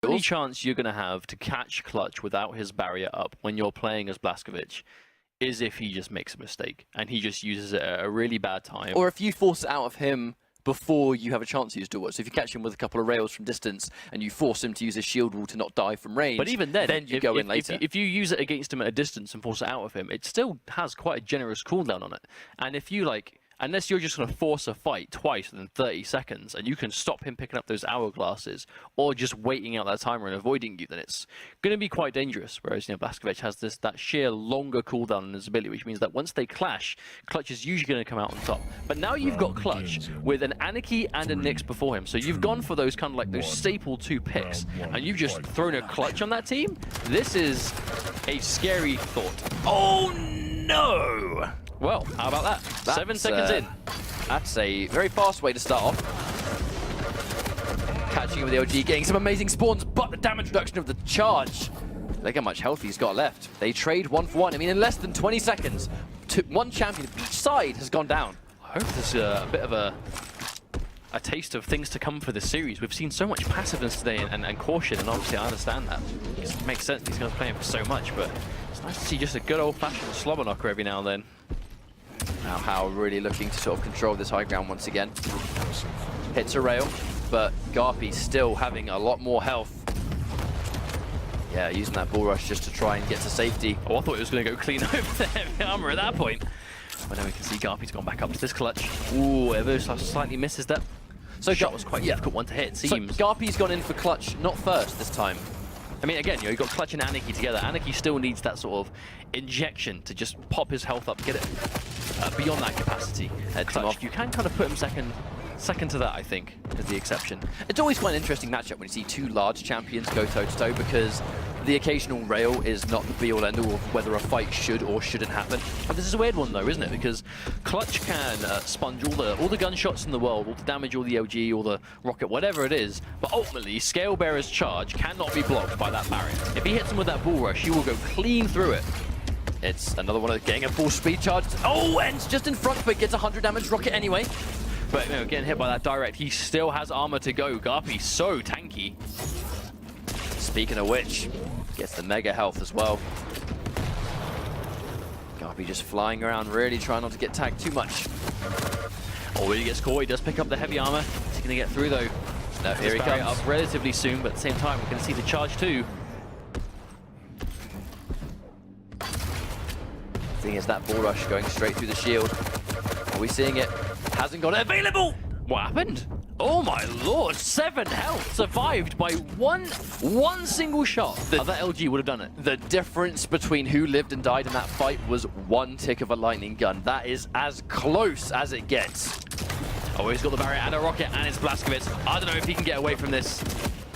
The only chance you're going to have to catch Clutch without his barrier up when you're playing as Blaskovic is if he just makes a mistake and he just uses it at a really bad time. Or if you force it out of him before you have a chance to use dual. So if you catch him with a couple of rails from distance and you force him to use his shield wall to not die from range, but even then you go in later. If you use it against him at a distance and force it out of him, it still has quite a generous cooldown on it. And if you unless you're just going to force a fight twice within 30 seconds and you can stop him picking up those hourglasses or just waiting out that timer and avoiding you, then it's going to be quite dangerous. Whereas, Blaskovic has that sheer longer cooldown in his ability, which means that once they clash, Clutch is usually going to come out on top. But now you've got Clutch with an Anarchy and a Nyx before him. So you've gone for those kind of like those staple 2 picks and you've just thrown a Clutch on that team. This is a scary thought. Oh no! Well, how about that? 7 seconds in. That's a very fast way to start off. Catching him with the LG, getting some amazing spawns, but the damage reduction of the charge. Look how much health he's got left. They trade 1 for 1. I mean, in less than 20 seconds, one champion of each side has gone down. I hope there's a bit of a taste of things to come for this series. We've seen so much passiveness today and caution, and obviously I understand that. It makes sense, these guys are playing for so much, but it's nice to see just a good old-fashioned slobber knocker every now and then. Now HAL really looking to sort of control this high ground once again. Hits a rail, but GarpY still having a lot more health. Yeah, using that bull rush just to try and get to safety. Oh, I thought it was going to go clean over the heavy armor at that point. But now we can see GarpY's gone back up to this Clutch. Ooh, ever slightly misses that. So shot was quite a difficult one to hit, it seems. So GarpY's gone in for Clutch, not first this time. I mean, again, you've got Clutch and Anarchy together. Anarchy still needs that sort of injection to just pop his health up, get it beyond that capacity. Clutch, you can kind of put him second to that, I think, is the exception. It's always quite an interesting matchup when you see 2 large champions go toe-to-toe, because the occasional rail is not the be-all end-all of whether a fight should or shouldn't happen. And this is a weird one, though, isn't it? Because Clutch can sponge all the gunshots in the world, all the damage, all the LG, all the rocket, whatever it is, but ultimately, Scalebearer's charge cannot be blocked by that barrier. If he hits him with that bull rush, he will go clean through it. It's another one of getting a full speed charge. Oh, and just in front, but gets 100 damage rocket anyway. But getting hit by that direct, he still has armor to go. GarpY so tanky. Speaking of which, gets the mega health as well. GarpY just flying around, really trying not to get tagged too much. Oh, he gets caught. He does pick up the heavy armor. Is he going to get through, though? No, here he comes. Up relatively soon, but at the same time, we're going to see the charge, too. Thing is that bull rush going straight through the shield. Are we seeing it? Hasn't got it available! What happened? Oh my lord, 7 health survived by one single shot. That LG would have done it. The difference between who lived and died in that fight was 1 tick of a lightning gun. That is as close as it gets. Oh, he's got the barrier and a rocket, and it's Blaskovic. I don't know if he can get away from this.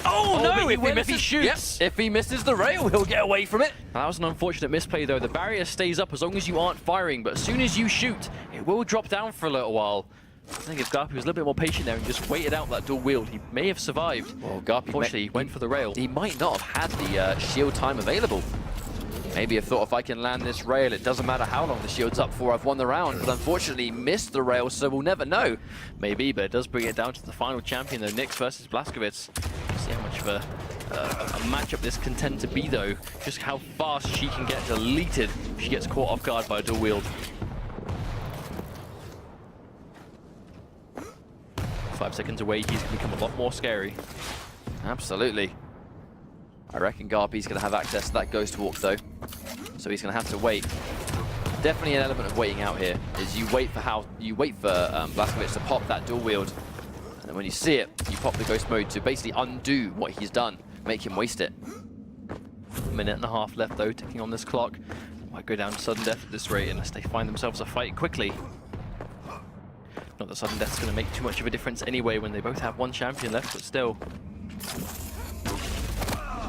Oh no, if he shoots. Yep. If he misses the rail, he'll get away from it. That was an unfortunate misplay, though. The barrier stays up as long as you aren't firing, but as soon as you shoot, it will drop down for a little while. I think if GarpY was a little bit more patient there and just waited out that dual wield, he may have survived. Well, GarpY unfortunately went for the rail. He might not have had the shield time available. Maybe he thought, if I can land this rail, it doesn't matter how long the shield's up for, I've won the round. But unfortunately, missed the rail, so we'll never know. Maybe, but it does bring it down to the final champion, though. Nyx versus Blaskovic. See how much of a matchup this can tend to be, though. Just how fast she can get deleted if she gets caught off guard by a dual wield. 5 seconds away, he's going to become a lot more scary. Absolutely. I reckon GarpY's going to have access to that ghost walk, though. So he's going to have to wait. Definitely an element of waiting out here is you wait for Blaskovic to pop that dual wield, and then when you see it, you pop the ghost mode to basically undo what he's done, make him waste it. 1.5 minutes left, though, ticking on this clock. Might go down to sudden death at this rate unless they find themselves a fight quickly. Not that sudden death's going to make too much of a difference anyway when they both have 1 champion left, but still.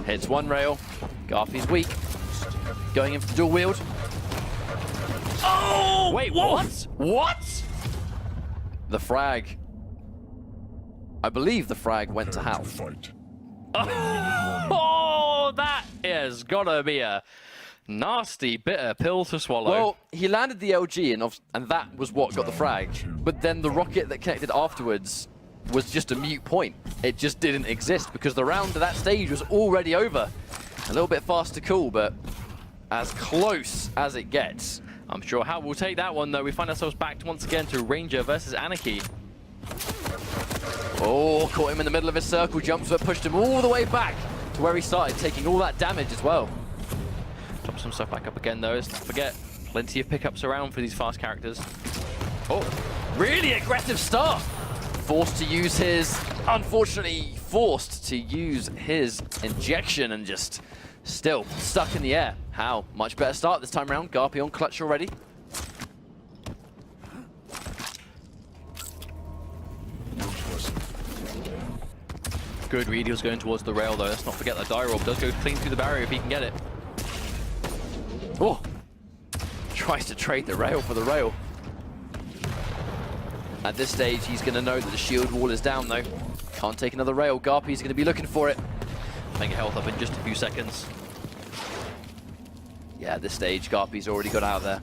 Hits 1 rail. GarpY's weak. Going in for the dual wield. Oh! Wait, what? What? The frag. I believe the frag went to HAL. Oh, that is gotta be a nasty, bitter pill to swallow. Well, he landed the LG, and that was what got the frag. But then the rocket that connected afterwards was just a mute point. It just didn't exist because the round to that stage was already over. A little bit fast to call, but as close as it gets. I'm sure HAL will take that one, though. We find ourselves back once again to Ranger versus Anarchy. Oh, caught him in the middle of his circle jumps, but pushed him all the way back to where he started, taking all that damage as well. Top some stuff back up again, though. Let's not forget, plenty of pickups around for these fast characters. Oh, really aggressive start. Forced to use his, unfortunately forced to use his injection and just still stuck in the air. HAL, much better start this time around. GarpY on clutch already. Good read, he was going towards the rail, though. Let's not forget that Diorb does go clean through the barrier if he can get it. Oh, tries to trade the rail for the rail. At this stage, he's going to know that the shield wall is down, though. Can't take another rail. GarpY's going to be looking for it. Mega health up in just a few seconds. Yeah, at this stage, GarpY's already got out there.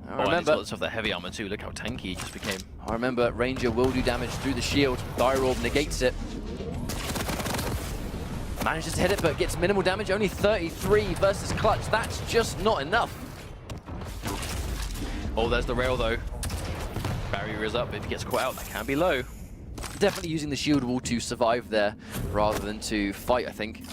I remember, he's got the heavy armor too. Look how tanky he just became. I remember Ranger will do damage through the shield. Diorb negates it. Manages to hit it, but gets minimal damage. Only 33 versus clutch. That's just not enough. Oh, there's the rail though. Barrier is up. If he gets caught out, that can be low. Definitely using the shield wall to survive there rather than to fight, I think.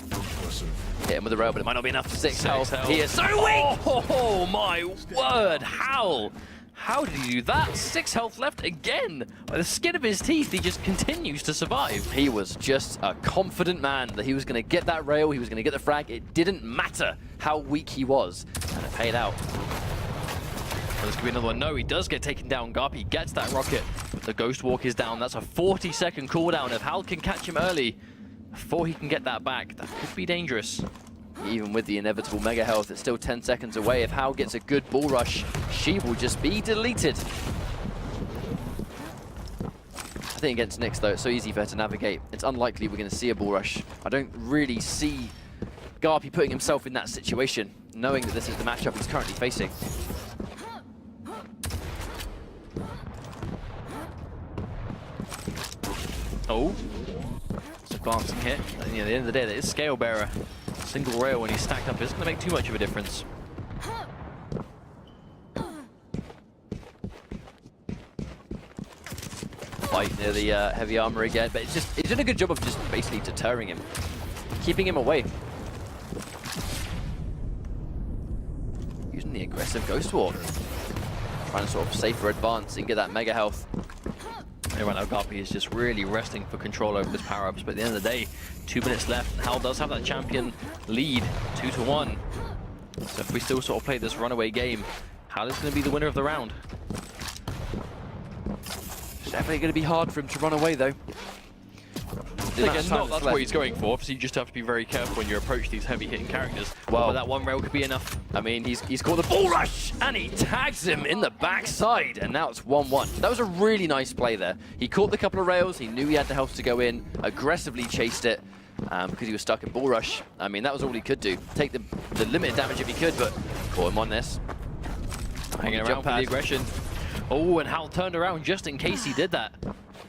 Hit him with the rail, but it might not be enough for 6 health. He is so weak! Oh my word, HAL! How did he do that? 6 health left again. By the skin of his teeth, he just continues to survive. He was just a confident man that he was going to get that rail, he was going to get the frag. It didn't matter how weak he was, and it paid out. Well, this could be another one. No, he does get taken down. GarpY gets that rocket, but the Ghost Walk is down. That's a 40-second cooldown. If HAL can catch him early, before he can get that back, that could be dangerous. Even with the inevitable mega health, it's still 10 seconds away. If HAL gets a good bull rush, she will just be deleted. I think against Nyx, though, it's so easy for her to navigate. It's unlikely we're going to see a bull rush. I don't really see GarpY putting himself in that situation, knowing that this is the matchup he's currently facing. Oh. Advancing hit. And, at the end of the day, that is Scale Bearer. Single rail when he's stacked up isn't going to make too much of a difference. Fight near the heavy armor again, but he's done a good job of just basically deterring him, keeping him away. Using the aggressive Ghost Walk, trying to sort of safer advance and get that mega health. Right now, GarpY is just really resting for control over his power-ups, but at the end of the day, 2 minutes left, and HAL does have that champion lead, 2-1. So if we still sort of play this runaway game, HAL is going to be the winner of the round. It's definitely going to be hard for him to run away, though. Again, not that's what he's going for. Obviously, you just have to be very careful when you approach these heavy-hitting characters. Well, but that one rail could be enough. I mean, he's caught the bull rush, and he tags him in the backside, and now it's 1-1. That was a really nice play there. He caught the couple of rails, he knew he had the health to go in, aggressively chased it, because he was stuck in bull rush. I mean, that was all he could do. Take the limited damage if he could, but caught him on this. Hanging around for the aggression. Oh, and HAL turned around just in case he did that.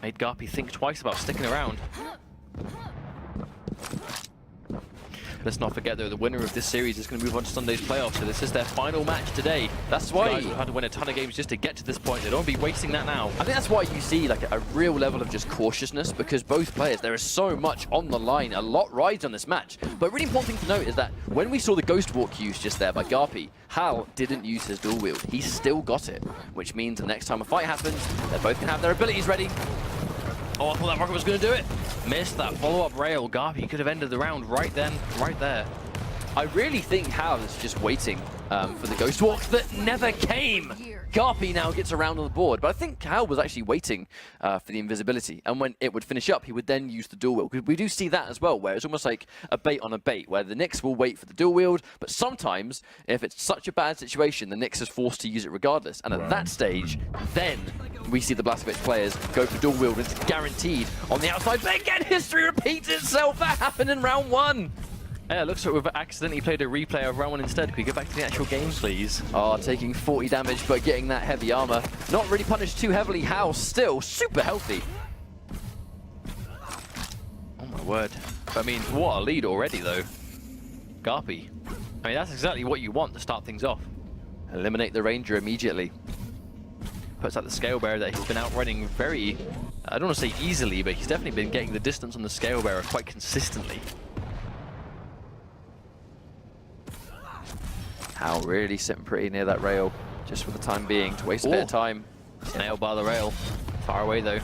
Made GarpY think twice about sticking around. Let's not forget, though, the winner of this series is going to move on to Sunday's playoffs, so this is their final match today. That's why guys have had to win a ton of games just to get to this point. They don't want to be wasting that now. I think that's why you see like a real level of just cautiousness, because both players, there is so much on the line. A lot rides on this match. But a really important thing to note is that when we saw the Ghost Walk used just there by GarpY, HAL didn't use his dual wield. He still got it, which means the next time a fight happens, they both can have their abilities ready. Oh, I thought that rocket was going to do it. Missed that follow-up rail. GarpY could have ended the round right then, right there. I really think HAL is just waiting for the Ghost Walk that never came. GarpY now gets around on the board, but I think HAL was actually waiting for the invisibility, and when it would finish up, he would then use the dual wield. We do see that as well, where it's almost like a bait on a bait, where the Nyx will wait for the dual wield, but sometimes, if it's such a bad situation, the Nyx is forced to use it regardless, and at that stage, then we see the Blazkowicz players go for dual wield, and it's guaranteed on the outside. But again, history repeats itself. That happened in round 1. Yeah, it looks like we've accidentally played a replay of round 1 instead. Can we get back to the actual game, please? Oh, taking 40 damage, but getting that heavy armor. Not really punished too heavily. HAL still super healthy. Oh my word. I mean, what a lead already, though. GarpY. I mean, that's exactly what you want to start things off. Eliminate the Ranger immediately. Puts out the Scale Bearer that he's been outrunning very, I don't want to say easily, but he's definitely been getting the distance on the Scale Bearer quite consistently. HAL really sitting pretty near that rail, just for the time being, to waste a bit of time. Nailed by the rail. Far away, though.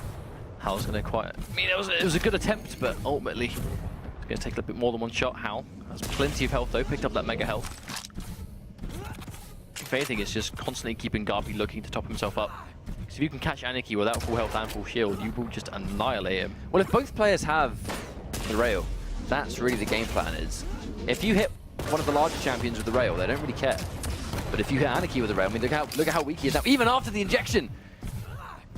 HAL's going to quite... I mean, it was a good attempt, but ultimately, it's going to take a little bit more than one shot. HAL has plenty of health, though. Picked up that mega health. If anything, it's just constantly keeping GarpY looking to top himself up. Because if you can catch Anarchy without full health and full shield, you will just annihilate him. Well, if both players have the rail, that's really the game plan is. If you hit one of the larger champions with the rail, they don't really care. But if you hit Anarchy with the rail, I mean, look at how weak he is now. Even after the injection,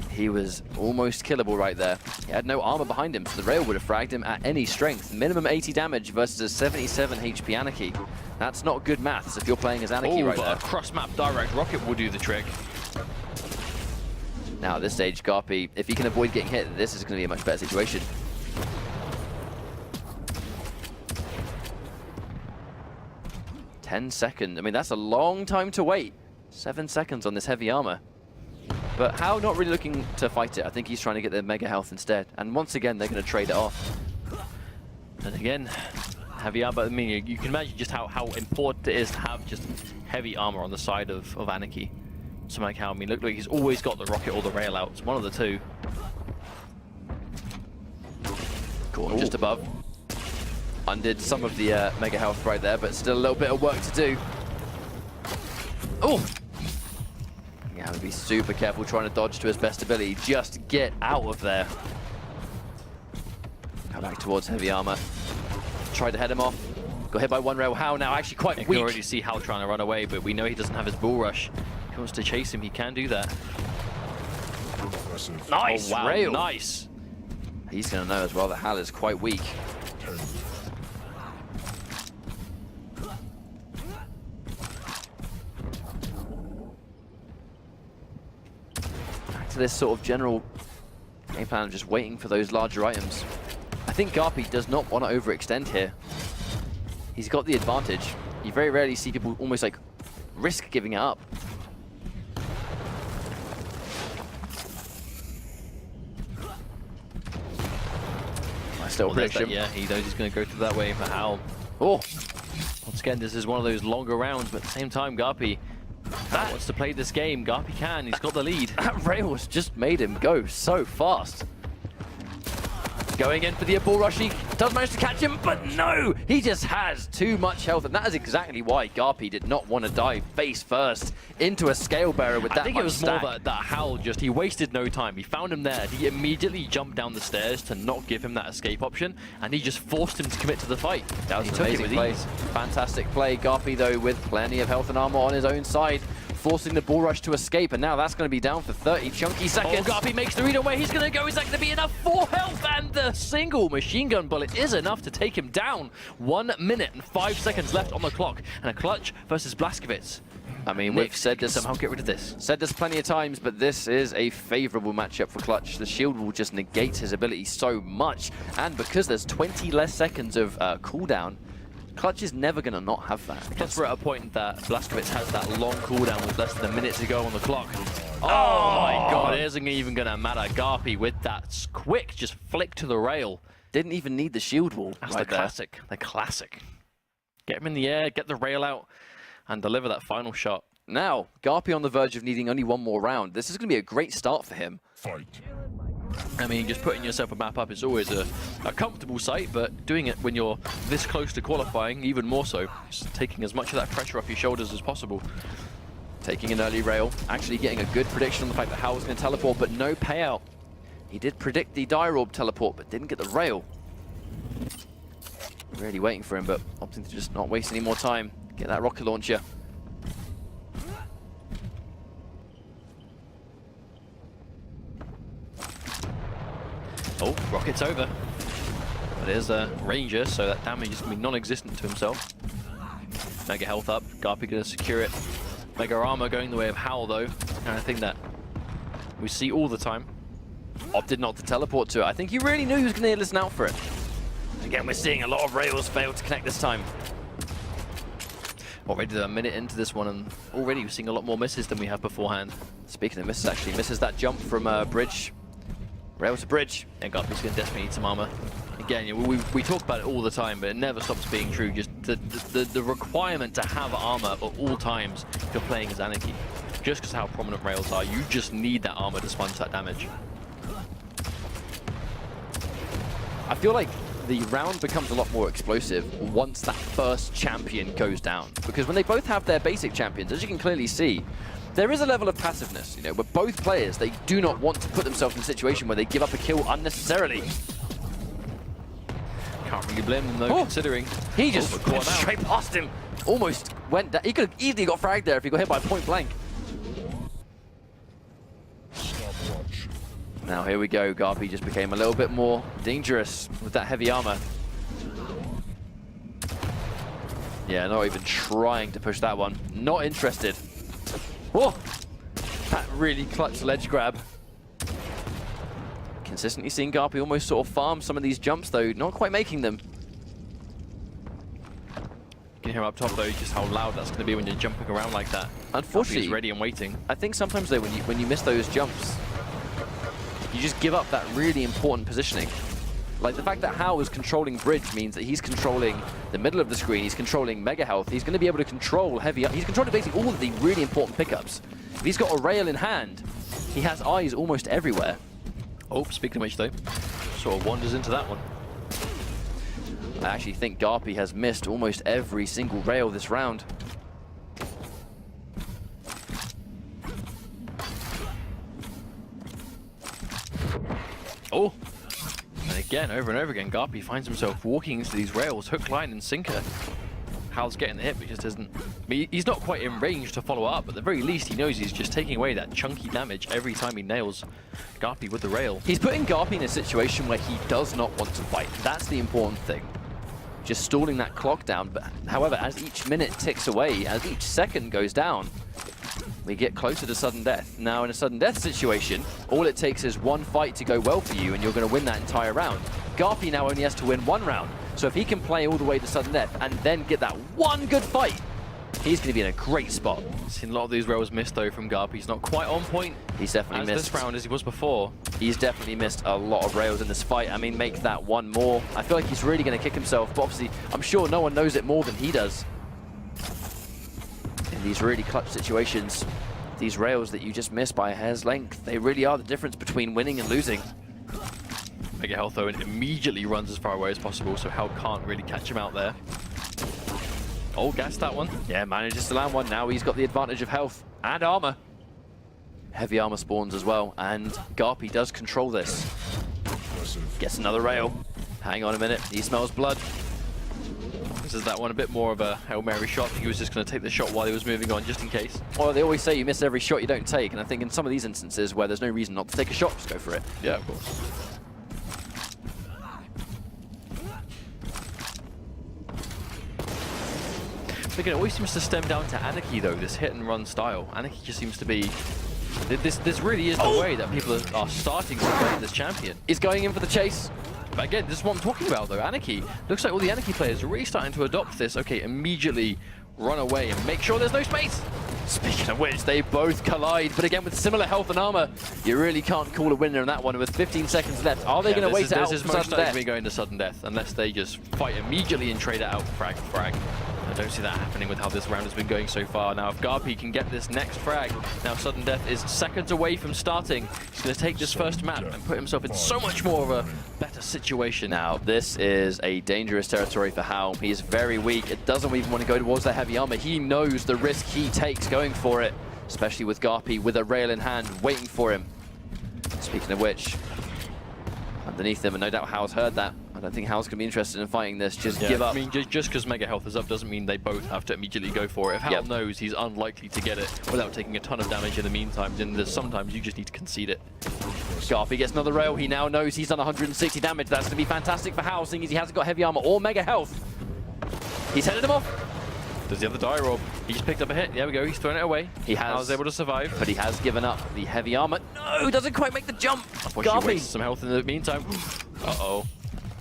he was almost killable right there. He had no armor behind him, so the rail would have fragged him at any strength. Minimum 80 damage versus a 77 HP Anarchy. That's not good maths if you're playing as Anarchy right there. A cross-map direct rocket will do the trick. Now at this stage, GarpY, if he can avoid getting hit, this is going to be a much better situation. $10. I mean, that's a long time to wait. 7 seconds on this heavy armor. But HAL not really looking to fight it. I think he's trying to get their mega health instead. And once again, they're going to trade it off. And again, heavy armor. I mean, you can imagine just how important it is to have just heavy armor on the side of Anarchy. Something like HAL. I mean, look like he's always got the rocket or the rail out. It's one of the two. Cool, just above. Undid some of the mega health right there, but still a little bit of work to do. Oh! You have to be super careful trying to dodge to his best ability. Just get out of there. Go back towards heavy armor. Tried to head him off. Got hit by one rail. HAL now actually quite weak. You can already see HAL trying to run away, but we know he doesn't have his bull rush. If he wants to chase him, he can do that. Nice! Oh, wow, Rail. Nice! He's going to know as well that HAL is quite weak. To this sort of general game plan of just waiting for those larger items. I think GarpY does not want to overextend here. He's got the advantage. You very rarely see people almost like risk giving it up. Nice little prediction. Yeah, he knows he's going to go through that way for HAL. Oh! Once again, this is one of those longer rounds, but at the same time, GarpY wants to play this game. GarpY can. He's got the lead. That rail has just made him go so fast. Going in for the bull rush. He does manage to catch him, but no! He just has too much health, and that is exactly why GarpY did not want to dive face first into a scale bearer with that much I think it was stack. more that HAL just, he wasted no time. He found him there. He immediately jumped down the stairs to not give him that escape option, and he just forced him to commit to the fight. That was he an took amazing it with play. ease. Fantastic play. GarpY, though, with plenty of health and armor on his own side, forcing the bull rush to escape, and now that's going to be down for 30 chunky seconds. Oh, GarpY makes the read away. He's going to go. Is that going to be enough for health? And the single machine gun bullet is enough to take him down. 1 minute and 5 seconds left on the clock, and a Clutch versus Blazkowicz. I mean, we've said this, somehow get rid of this. Said this plenty of times, but this is a favorable matchup for Clutch. The shield will just negate his ability so much, and because there's 20 less seconds of cooldown, Clutch is never going to not have that. Plus, we're at a point that Blazkowicz has that long cooldown with less than a minute to go on the clock. Oh my god, it isn't even going to matter. GarpY with that quick just flick to the rail. Didn't even need the shield wall. That's right the classic. The classic. Get him in the air, get the rail out, and deliver that final shot. Now, GarpY on the verge of needing only one more round. This is going to be a great start for him. Fight. I mean, just putting yourself a map up is always a comfortable sight, but doing it when you're this close to qualifying, even more so. Just taking as much of that pressure off your shoulders as possible. Taking an early rail, actually getting a good prediction on the fact that HAL was going to teleport, but no payout. He did predict the Dire Orb teleport, but didn't get the rail. Really waiting for him, but opting to just not waste any more time. Get that rocket launcher. Oh, rocket's over. But it is a Ranger, so that damage is going to be non-existent to himself. Mega health up, GarpY going to secure it. Mega armor going the way of HAL though, and I think that we see all the time. Opted not to teleport to it. I think he really knew he was going to listen out for it. Again, we're seeing a lot of rails fail to connect this time. Already a minute into this one, and already we're seeing a lot more misses than we have beforehand. Speaking of misses, actually, misses that jump from bridge. Rail to bridge. And GarpY's going to desperately need some armor. Again, we talk about it all the time, but it never stops being true. Just the requirement to have armor at all times if you're playing as Anarchy. Just because how prominent rails are, you just need that armor to sponge that damage. I feel like the round becomes a lot more explosive once that first champion goes down. Because when they both have their basic champions, as you can clearly see, there is a level of passiveness, you know, where both players, they do not want to put themselves in a situation where they give up a kill unnecessarily. Can't really blame them though, considering he just went straight past him. Almost went down. He could have easily got fragged there if he got hit by point blank. Now here we go, GarpY just became a little bit more dangerous with that heavy armor. Yeah, not even trying to push that one. Not interested. Whoa! That really clutch ledge grab. Consistently seeing GarpY almost sort of farm some of these jumps though, not quite making them. You can hear up top though, just how loud that's going to be when you're jumping around like that. Unfortunately, he's ready and waiting. I think sometimes though when you miss those jumps, you just give up that really important positioning. Like the fact that HAL is controlling bridge means that he's controlling the middle of the screen, he's controlling mega health, he's going to be able to control heavy, he's controlling basically all of the really important pickups. If he's got a rail in hand, he has eyes almost everywhere. Oh, speaking of which though, sort of wanders into that one. I actually think GarpY has missed almost every single rail this round. Oh, and again, over and over again, GarpY finds himself walking into these rails, hook, line, and sinker. HAL's getting the hit, but just isn't. I mean, he's not quite in range to follow up, but at the very least, he knows he's just taking away that chunky damage every time he nails GarpY with the rail. He's putting GarpY in a situation where he does not want to fight. That's the important thing. Just stalling that clock down, but however, as each minute ticks away, as each second goes down, we get closer to sudden death. Now, in a sudden death situation, all it takes is one fight to go well for you, and you're going to win that entire round. GarpY now only has to win one round, so if he can play all the way to sudden death and then get that one good fight, he's going to be in a great spot. Seen a lot of these rails missed though from GarpY. He's not quite on point. He's definitely missed this round as he was before. He's definitely missed a lot of rails in this fight. I mean, make that one more. I feel like he's really going to kick himself, but obviously, I'm sure no one knows it more than he does. In these really clutch situations, these rails that you just miss by a hair's length, they really are the difference between winning and losing. Mega health though, and immediately runs as far away as possible, so HAL can't really catch him out there. Oh, gassed that one. Yeah, manages to land one. Now he's got the advantage of health and armor. Heavy armor spawns as well, and GarpY does control this. Gets another rail. Hang on a minute, he smells blood. This is that one a bit more of a Hail Mary shot. He was just going to take the shot while he was moving on, just in case. Well, they always say you miss every shot you don't take, and I think in some of these instances where there's no reason not to take a shot, just go for it. Yeah, of course. Again, it always seems to stem down to Anarchy though, this hit and run style. Anarchy just seems to be... This really is the way that people are starting to play this champion. He's going in for the chase. But again, this is what I'm talking about though, Anarchy. Looks like all the Anarchy players are really starting to adopt this. Okay, immediately run away and make sure there's no space. Speaking of which, they both collide, but again with similar health and armor, you really can't call a winner in that one with 15 seconds left. Are they going to wait it out for sudden death? This is going to sudden death, unless they just fight immediately and trade it out frag for frag. I don't see that happening with how this round has been going so far. Now, if GarpY can get this next frag, now sudden death is seconds away from starting. He's going to take this first map and put himself in so much more of a better situation. Now, this is a dangerous territory for HAL. He is very weak. It doesn't even want to go towards that heavy armor. He knows the risk he takes going for it, especially with GarpY with a rail in hand waiting for him. Speaking of which, underneath him, and no doubt HAL's heard that. I don't think HAL's going to be interested in fighting this. Just give up. I mean, just because Mega Health is up doesn't mean they both have to immediately go for it. If HAL knows he's unlikely to get it without taking a ton of damage in the meantime, then sometimes you just need to concede it. GarpY gets another rail. He now knows he's done 160 damage. That's going to be fantastic for HAL, seeing as he hasn't got heavy armor or mega health. He's headed him off. Does he have the die roll? He just picked up a hit. There we go. He's thrown it away. He has. HAL's able to survive. But he has given up the heavy armor. No, doesn't quite make the jump. GarpY wastes some health in the meantime. Uh-oh.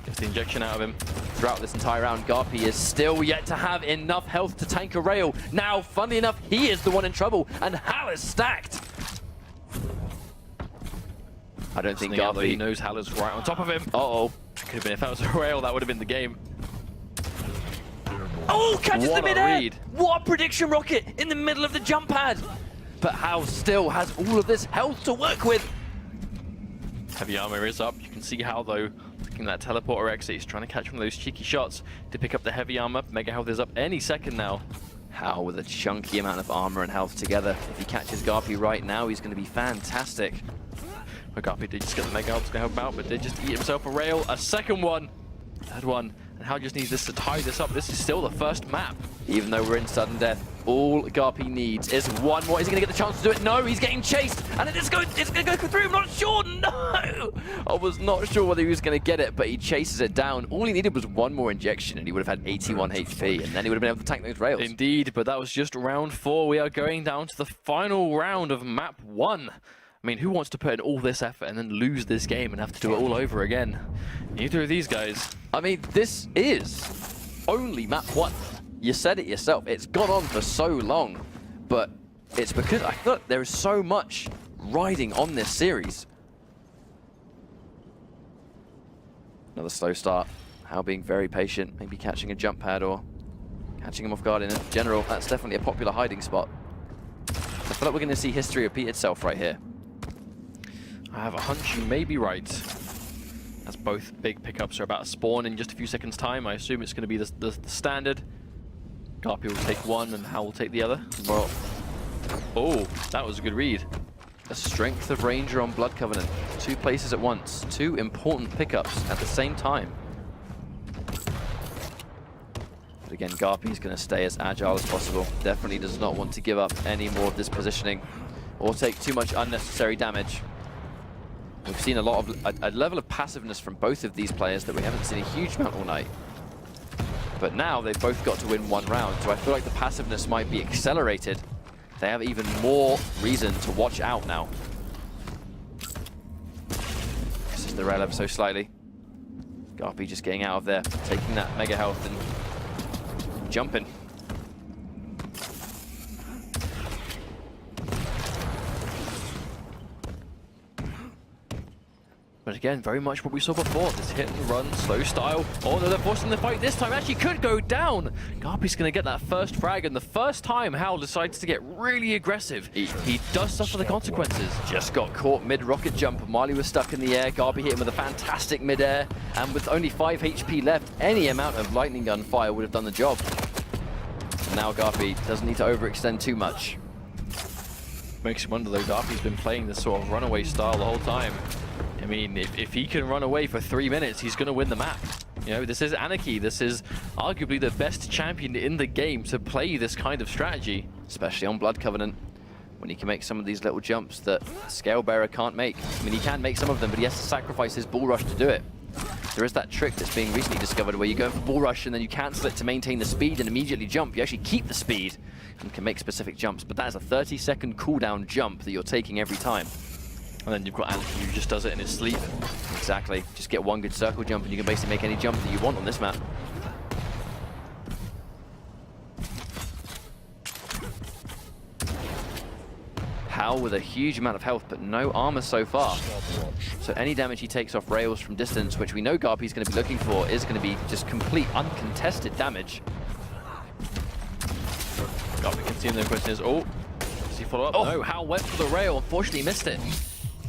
Gets the injection out of him. Throughout this entire round, GarpY is still yet to have enough health to tank a rail. Now, funnily enough, he is the one in trouble, and HAL is stacked. I don't think GarpY... He knows HAL is right on top of him. Uh-oh. Could have been, if that was a rail, that would have been the game. Oh, catches the midair! Read. What a prediction rocket in the middle of the jump pad! But HAL still has all of this health to work with. Heavy armor is up. You can see HAL, though, looking at that teleporter exit. He's trying to catch one of those cheeky shots to pick up the heavy armor. Mega health is up any second now. HAL with a chunky amount of armor and health together. If he catches GarpY right now, he's going to be fantastic. Well, GarpY did just get the mega health to help out, but did just eat himself a rail. A second one. Third one. And HAL just needs this to tie this up. This is still the first map. Even though we're in sudden death, all GarpY needs is one more. Is he going to get the chance to do it? No, he's getting chased. And it's going to go through. I'm not sure. No! I was not sure whether he was going to get it, but he chases it down. All he needed was one more injection, and he would have had 81 HP, and then he would have been able to tank those rails. Indeed, but that was just round 4. We are going down to the final round of map 1. I mean, who wants to put in all this effort and then lose this game and have to do it all over again? Neither of these guys. I mean, this is only map 1. You said it yourself. It's gone on for so long, but it's because I feel like there is so much riding on this series. Another slow start. HAL being very patient, maybe catching a jump pad or catching him off guard in general. That's definitely a popular hiding spot. I feel like we're going to see history repeat itself right here. I have a hunch you may be right. As both big pickups are about to spawn in just a few seconds' time, I assume it's going to be the standard. GarpY will take one and HAL will take the other. Well, oh, that was a good read. A strength of Ranger on Blood Covenant. 2 places at once. 2 important pickups at the same time. But again, GarpY is going to stay as agile as possible. Definitely does not want to give up any more of this positioning or take too much unnecessary damage. We've seen a lot of a level of passiveness from both of these players that we haven't seen a huge amount all night. But now they've both got to win 1 round, so I feel like the passiveness might be accelerated. They have even more reason to watch out now. This is the rail ever so slightly. GarpY just getting out of there, taking that mega health and jumping. But again, very much what we saw before. This hit and run, slow style. Oh no, they're forcing the fight this time. Actually could go down. GarpY's going to get that first frag, and the first time HAL decides to get really aggressive, he does suffer the consequences. Just got caught mid-rocket jump. Marley was stuck in the air. GarpY hit him with a fantastic mid-air. And with only 5 HP left, any amount of lightning gun fire would have done the job. And now GarpY doesn't need to overextend too much. Makes you wonder though, GarpY's been playing this sort of runaway style the whole time. I mean, if he can run away for 3 minutes, he's going to win the map. You know, this is Anarchy. This is arguably the best champion in the game to play this kind of strategy. Especially on Blood Covenant, when he can make some of these little jumps that Scalebearer can't make. I mean, he can make some of them, but he has to sacrifice his bull rush to do it. There is that trick that's being recently discovered where you go for bull rush and then you cancel it to maintain the speed and immediately jump. You actually keep the speed and can make specific jumps, but that is a 30-second cooldown jump that you're taking every time. And then you've got Anarchy who just does it in his sleep. Exactly. Just get one good circle jump and you can basically make any jump that you want on this map. HAL with a huge amount of health, but no armor so far. So any damage he takes off rails from distance, which we know GarpY's going to be looking for, is going to be just complete uncontested damage. GarpY can see him. The question is, oh, does he follow up? Oh. No, HAL went for the rail. Unfortunately, missed it.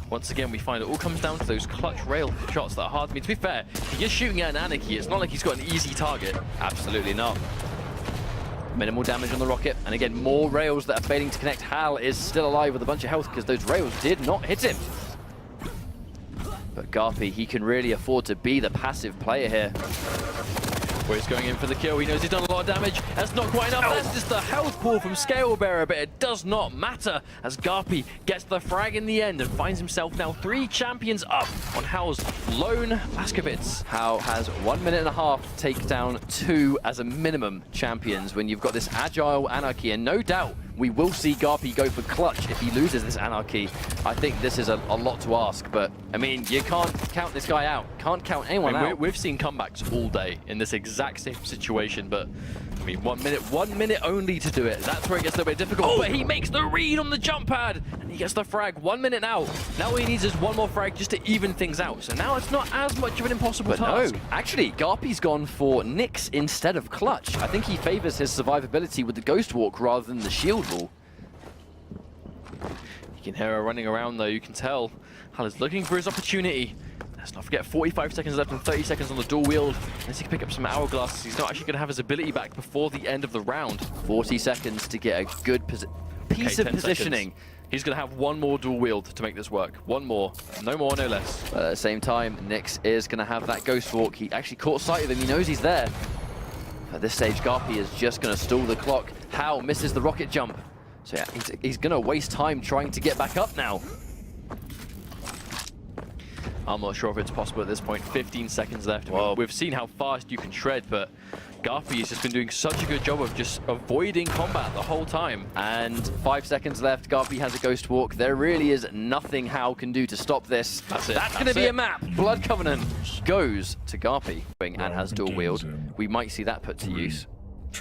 Once again, we find it all comes down to those clutch rail shots that are hard. I mean, to be fair, if you're shooting at an Anarchy, it's not like he's got an easy target. Absolutely not. Minimal damage on the rocket, and again, more rails that are failing to connect. HAL is still alive with a bunch of health because those rails did not hit him. But GarpY, he can really afford to be the passive player here. Where he's going in for the kill. He knows he's done a lot of damage. That's not quite enough. That's just the health pool from Scalebearer, but it does not matter as GarpY gets the frag in the end and finds himself now 3 champions up on HAL's lone Blaskowitz. HAL has 1 minute and a half to take down 2 as a minimum champions when you've got this agile Anarchy, and no doubt we will see GarpY go for clutch if he loses this Anarchy. I think this is a lot to ask, but I mean, you can't count this guy out. Can't count anyone out. We've seen comebacks all day in this exact same situation, but I mean, 1 minute only to do it. That's where it gets a little bit difficult. Oh, but he makes the read on the jump pad, and he gets the frag. 1 minute now. Now all he needs is one more frag just to even things out. So now it's not as much of an impossible task. No, actually, GarpY's gone for Nyx instead of clutch. I think he favors his survivability with the Ghost Walk rather than the shield wall. You can hear her running around though, you can tell. HAL is looking for his opportunity. Let's not forget 45 seconds left and 30 seconds on the dual wield. Unless he can pick up some hourglasses, he's not actually going to have his ability back before the end of the round. 40 seconds to get a good piece of positioning. Seconds. He's going to have one more dual wield to make this work. One more. No more, no less. But at the same time, Nyx is going to have that Ghost Walk. He actually caught sight of him. He knows he's there. At this stage, GarpY is just going to stall the clock. HAL misses the rocket jump. So yeah, he's going to waste time trying to get back up now. I'm not sure if it's possible at this point. 15 seconds left. I mean, we've seen how fast you can shred, but GarpY has just been doing such a good job of just avoiding combat the whole time. And 5 seconds left. GarpY has a Ghost Walk. There really is nothing HAL can do to stop this. That's it. That's going to be a map. Blood Covenant goes to GarpY and has dual wield. We might see that put to use.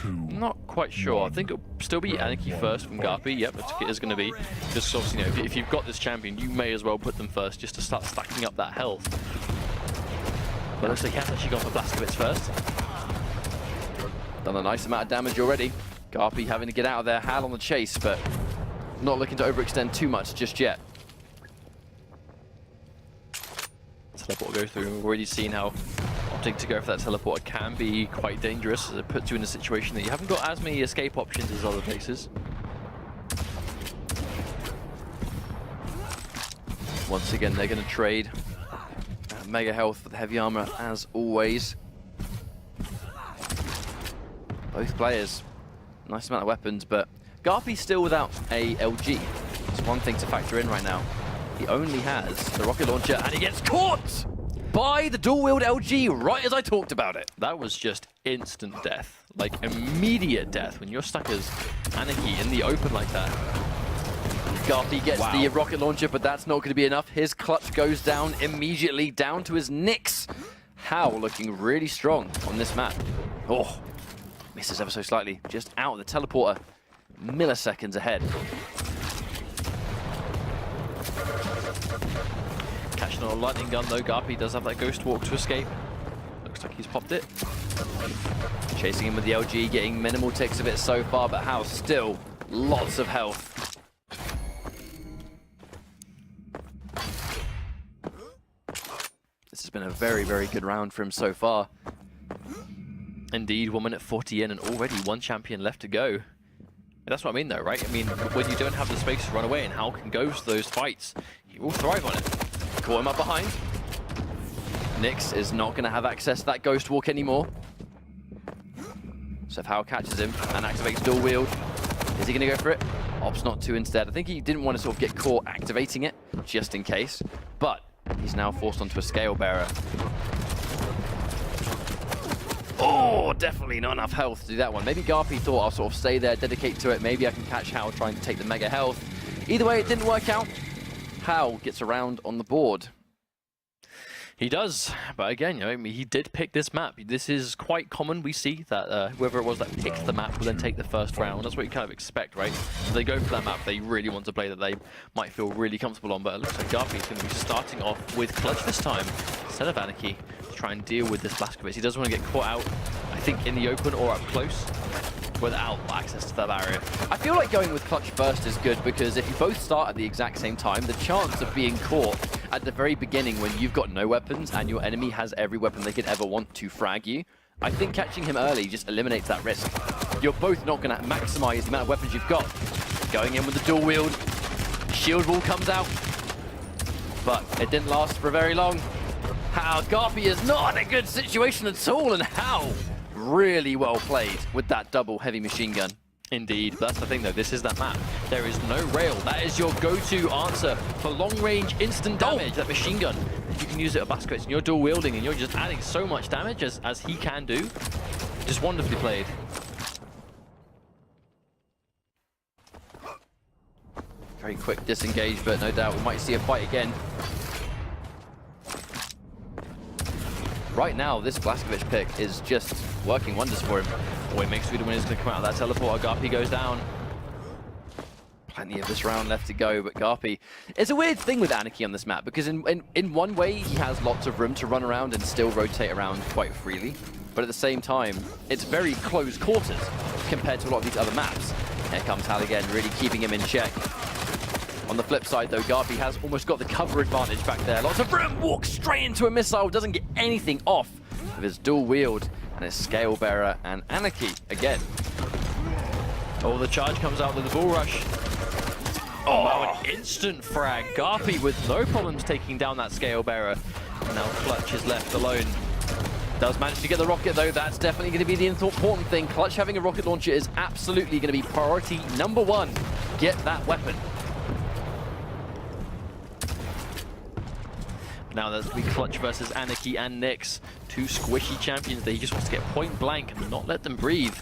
Not quite sure. I think it'll still be Anarchy first from GarpY. Yep, it is going to be. Just obviously, you know, if you've got this champion, you may as well put them first just to start stacking up that health. But looks like he has actually gone for Blaskowitz first. Done a nice amount of damage already. GarpY having to get out of there. HAL on the chase, but not looking to overextend too much just yet. Teleport goes through. We've already seen how opting to go for that teleporter can be quite dangerous, as it puts you in a situation that you haven't got as many escape options as other places. Once again, they're going to trade mega health for the heavy armor as always. Both players, nice amount of weapons, but GarpY's still without a LG. It's one thing to factor in right now. He only has the rocket launcher, and he gets caught by the dual-wield LG right as I talked about it. That was just instant death, like immediate death when you're stuck as Anarchy in the open like that. GarpY gets the rocket launcher, but that's not going to be enough. His clutch goes down immediately, down to his Nyx. HAL looking really strong on this map. Oh, misses ever so slightly, just out of the teleporter, milliseconds ahead. Catching on a lightning gun though, GarpY does have that Ghost Walk to escape. Looks like he's popped it. Chasing him with the LG, getting minimal ticks of it so far, but HAL still lots of health. This has been a very, very good round for him so far. Indeed, 1 minute 40 in and already one champion left to go. That's what I mean though, right? I mean, when you don't have the space to run away and HAL can go to those fights, he will thrive on it. Caught him up behind. Nyx is not going to have access to that Ghost Walk anymore. So if HAL catches him and activates dual wield, is he going to go for it? Opts not to instead. I think he didn't want to sort of get caught activating it, just in case. But he's now forced onto a Scalebearer. Oh, definitely not enough health to do that one. Maybe GarpY thought I'll sort of stay there, dedicate to it. Maybe I can catch HAL trying to take the mega health. Either way, it didn't work out. HAL gets around on the board. He does, but again, you know, I mean, he did pick this map. This is quite common. We see that whoever it was that picked the map will then take the first round. That's what you kind of expect, right? If they go for that map, they really want to play that they might feel really comfortable on. But it looks like GarpY is going to be starting off with clutch this time instead of Anarchy to try and deal with this Blaskowitz. He doesn't want to get caught out, I think, in the open or up close without access to that barrier. I feel like going with clutch first is good because if you both start at the exact same time, the chance of being caught at the very beginning when you've got no weapons and your enemy has every weapon they could ever want to frag you, I think catching him early just eliminates that risk. You're both not going to maximize the amount of weapons you've got. Going in with the dual wield, shield wall comes out, but it didn't last for very long. GarpY is not in a good situation at all, and HAL Really well played with that double heavy machine gun. Indeed, that's the thing though, this is that map. There is no rail. That is your go-to answer for long-range instant damage, that machine gun. You can use it at baskets and you're dual wielding and you're just adding so much damage as he can do. Just wonderfully played. Very quick disengage, but no doubt we might see a fight again. Right now, this Blazkowicz pick is just working wonders for him. Boy, makes me the winner's going to come out of that teleporter. GarpY goes down. Plenty of this round left to go, but GarpY... It's a weird thing with Anarchy on this map, because in one way, he has lots of room to run around and still rotate around quite freely. But at the same time, it's very close quarters compared to a lot of these other maps. Here comes HAL again, really keeping him in check. On the flip side, though, GarpY has almost got the cover advantage back there. Lots of room, walks straight into a missile, doesn't get anything off with his dual wield and his scale bearer and Anarchy again. Oh, the charge comes out with the bull rush. Oh, an instant frag. GarpY with no problems taking down that scale bearer. And now Clutch is left alone. Does manage to get the rocket though. That's definitely going to be the important thing. Clutch having a rocket launcher is absolutely going to be priority number one. Get that weapon. Now there's be Clutch versus Anarchy and Nyx. Two squishy champions that he just wants to get point blank and not let them breathe.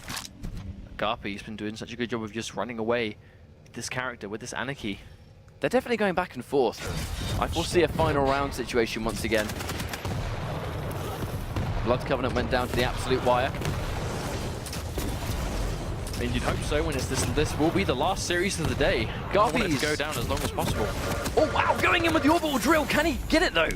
GarpY's been doing such a good job of just running away with this character, with this Anarchy. They're definitely going back and forth. I foresee a final round situation once again. Blood Covenant went down to the absolute wire. I mean, you'd hope so when it's this will be the last series of the day. GarpY's go down as long as possible. Oh wow, going in with the orbital drill. Can he get it though?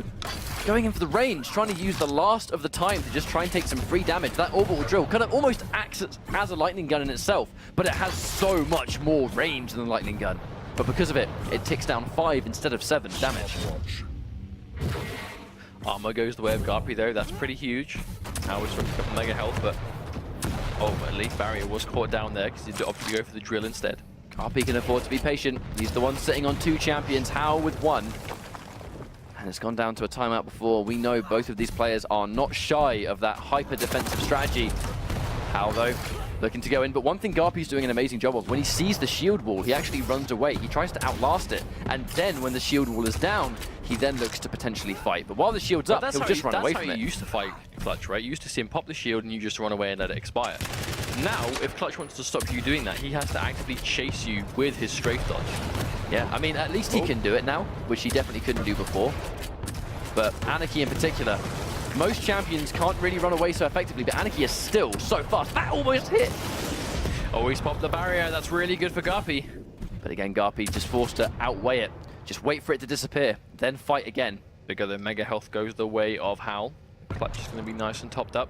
Going in for the range, trying to use the last of the time to just try and take some free damage. That orbital drill kind of almost acts as a lightning gun in itself, but it has so much more range than the lightning gun. But because of it, it ticks down 5 instead of 7 damage. Armor goes the way of GarpY though, that's pretty huge. Now we're trying to pick up mega health, but at least barrier was caught down there because he did obviously go for the drill instead. GarpY can afford to be patient. He's the one sitting on 2 champions, HAL with 1. And it's gone down to a timeout before. We know both of these players are not shy of that hyper-defensive strategy. HAL, though, looking to go in. But one thing GarpY's doing an amazing job of, when he sees the shield wall, he actually runs away. He tries to outlast it. And then when the shield wall is down, he then looks to potentially fight. But while the shield's up, he'll just run away from it. That's how you used to fight Clutch, right? You used to see him pop the shield and you just run away and let it expire. Now, if Clutch wants to stop you doing that, he has to actively chase you with his strafe dodge. Yeah, I mean, at least he can do it now, which he definitely couldn't do before. But Anarchy in particular, most champions can't really run away so effectively, but Anarchy is still so fast. That almost hit! Always pop the barrier, that's really good for GarpY. But again, GarpY just forced to outweigh it. Just wait for it to disappear, then fight again. Bigger than mega health goes the way of HAL. Clutch is going to be nice and topped up.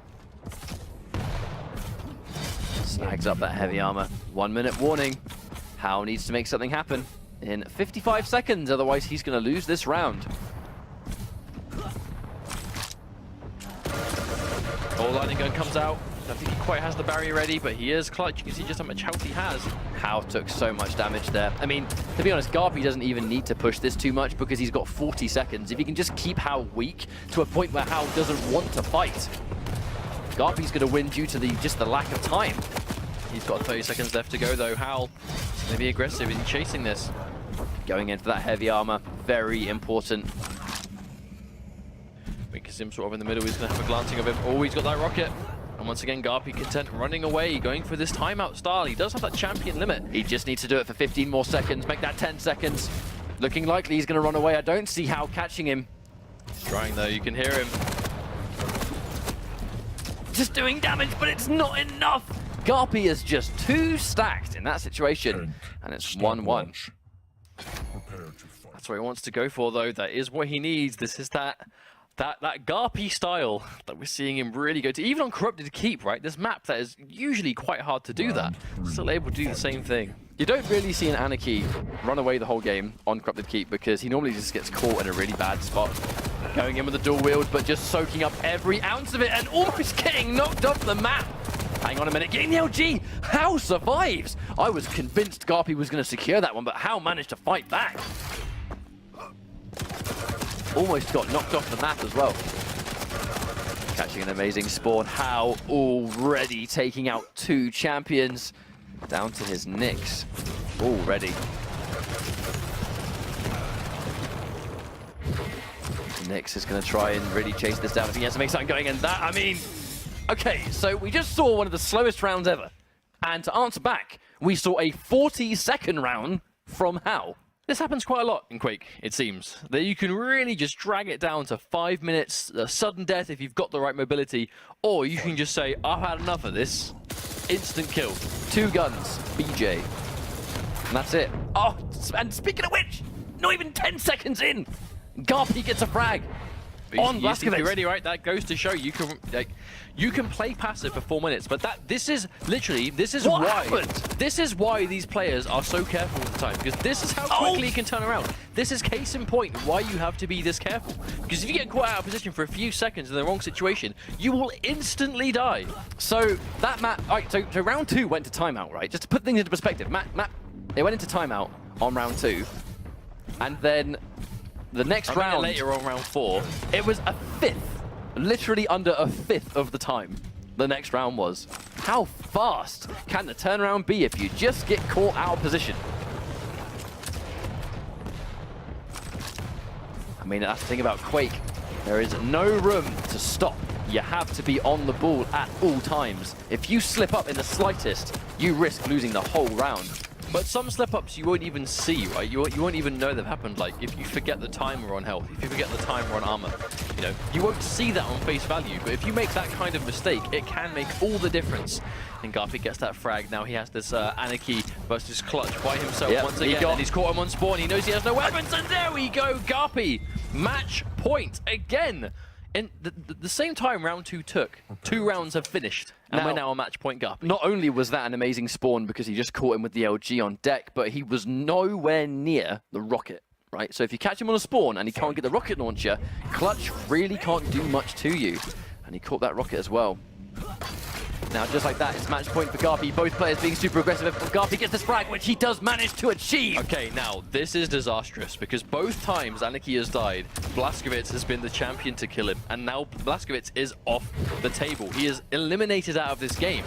Snags up that heavy armor. 1 minute warning. HAL needs to make something happen in 55 seconds, otherwise he's going to lose this round. Oh, lightning gun comes out. I don't think he quite has the barrier ready, but he is Clutch. You can see just how much health he has. HAL took so much damage there. I mean, to be honest, GarpY doesn't even need to push this too much because he's got 40 seconds. If he can just keep HAL weak to a point where HAL doesn't want to fight, GarpY's going to win due to just the lack of time. He's got 30 seconds left to go though. HAL is going to be aggressive in chasing this. Going in for that heavy armor, very important. We can see him sort of in the middle. He's going to have a glancing of him. Oh, he's got that rocket. And once again, GarpY content running away, going for this timeout style. He does have that champion limit. He just needs to do it for 15 more seconds, make that 10 seconds. Looking likely he's going to run away. I don't see HAL catching him. He's trying though, you can hear him. Just doing damage, but it's not enough. GarpY is just too stacked in that situation, and it's 1-1. That's what he wants to go for though. That is what he needs. This is that GarpY style that we're seeing him really go to. Even on Corrupted Keep, right? This map that is usually quite hard to do that. Still able to do the same thing. You don't really see an Anarchy run away the whole game on Corrupted Keep because he normally just gets caught in a really bad spot. Going in with the dual wield, but just soaking up every ounce of it and almost getting knocked off the map. Hang on a minute, getting the LG. HAL survives. I was convinced GarpY was going to secure that one, but HAL managed to fight back. Almost got knocked off the map as well. Catching an amazing spawn. HAL already taking out 2 champions. Down to his Nyx already. Nyx is going to try and really chase this down if he has to make something going, and that, I mean... Okay, so we just saw one of the slowest rounds ever. And to answer back, we saw a 40-second round from HAL. This happens quite a lot in Quake, it seems. That you can really just drag it down to 5 minutes, a sudden death if you've got the right mobility, or you can just say, I've had enough of this. Instant kill. 2 guns, BJ. And that's it. Oh, and speaking of which, not even 10 seconds in, GarpY gets a frag. On Blaskovic. You're ready, right? That goes to show you can play passive for 4 minutes, but this is why these players are so careful all the time, because this is how quickly it can turn around. This is case in point why you have to be this careful, because if you get caught out of position for a few seconds in the wrong situation, you will instantly die. So that map, all right, so round 2 went to timeout, right? Just to put things into perspective, they went into timeout on round 2, and then the next round later on round 4, it was a 5th, literally under a 5th of the time the next round was. How fast can the turnaround be if you just get caught out of position? I mean, that's the thing about Quake. There is no room to stop. You have to be on the ball at all times. If you slip up in the slightest, you risk losing the whole round. But some slip-ups you won't even see, right? You won't even know they've happened. Like, if you forget the timer on health, if you forget the timer on armor, you know, you won't see that on face value. But if you make that kind of mistake, it can make all the difference. And GarpY gets that frag. Now he has this Anarchy versus Clutch by himself once again. And he's caught him on spawn. He knows he has no weapons. And there we go, GarpY. Match point again. In the same time round 2 took, 2 rounds have finished, and we're now on match point GarpY. Not only was that an amazing spawn because he just caught him with the LG on deck, but he was nowhere near the rocket, right? So if you catch him on a spawn and he can't get the rocket launcher, Clutch really can't do much to you. And he caught that rocket as well. Now, just like that, it's match point for GarpY. Both players being super aggressive. GarpY gets this frag, which he does manage to achieve. Okay, now, this is disastrous, because both times Anarchy has died, Blaskovic has been the champion to kill him, and now Blaskovic is off the table. He is eliminated out of this game.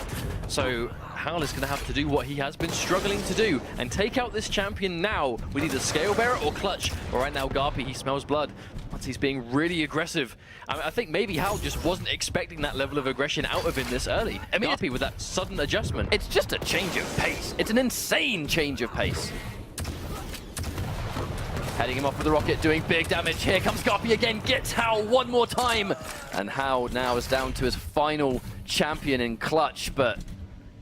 So, HAL is going to have to do what he has been struggling to do, and take out this champion now with either Scale Bearer or Clutch. But right now, GarpY, he smells blood. He's being really aggressive. I think maybe HAL just wasn't expecting that level of aggression out of him this early. I mean, GarpY with that sudden adjustment. It's just a change of pace. It's an insane change of pace. Heading him off with the rocket, doing big damage. Here comes GarpY again, gets HAL one more time. And HAL now is down to his final champion in Clutch, but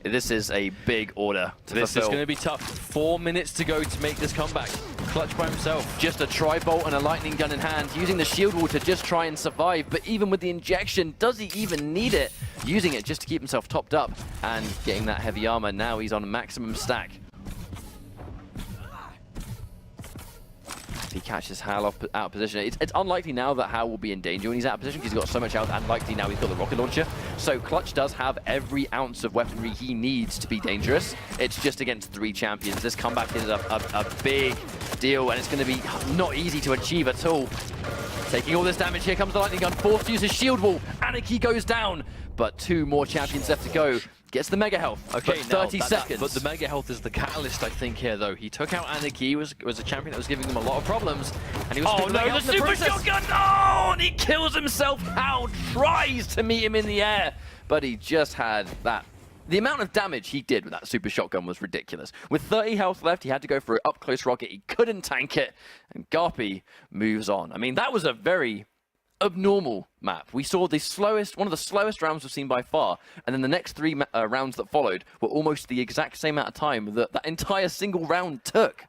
this is a big order to fulfill. This is going to be tough. 4 minutes to go to make this comeback. Clutch by himself. Just a tri-bolt and a lightning gun in hand, using the shield wall to just try and survive. But even with the injection, does he even need it? Using it just to keep himself topped up and getting that heavy armor. Now he's on a maximum stack. If he catches HAL out of position, it's unlikely now that HAL will be in danger when he's out of position because he's got so much health, and likely now he's got the rocket launcher. So Clutch does have every ounce of weaponry he needs to be dangerous. It's just against 3 champions. This comeback is a big deal, and it's going to be not easy to achieve at all. Taking all this damage, here comes the lightning gun, forced to use his shield wall. Anarchy goes down, but 2 more champions left to go. Gets the mega health. Okay, 30 seconds. But the mega health is the catalyst, I think, here, though. He took out Anarchy, was a champion that was giving them a lot of problems, and he was the super shotgun! No! And he kills himself. HAL tries to meet him in the air, but he just had that. The amount of damage he did with that super shotgun was ridiculous. With 30 health left, he had to go for an up-close rocket. He couldn't tank it, and GarpY moves on. I mean, that was a very abnormal map. We saw the slowest, one of the slowest rounds we've seen by far, and then the next 3 rounds that followed were almost the exact same amount of time that that entire single round took.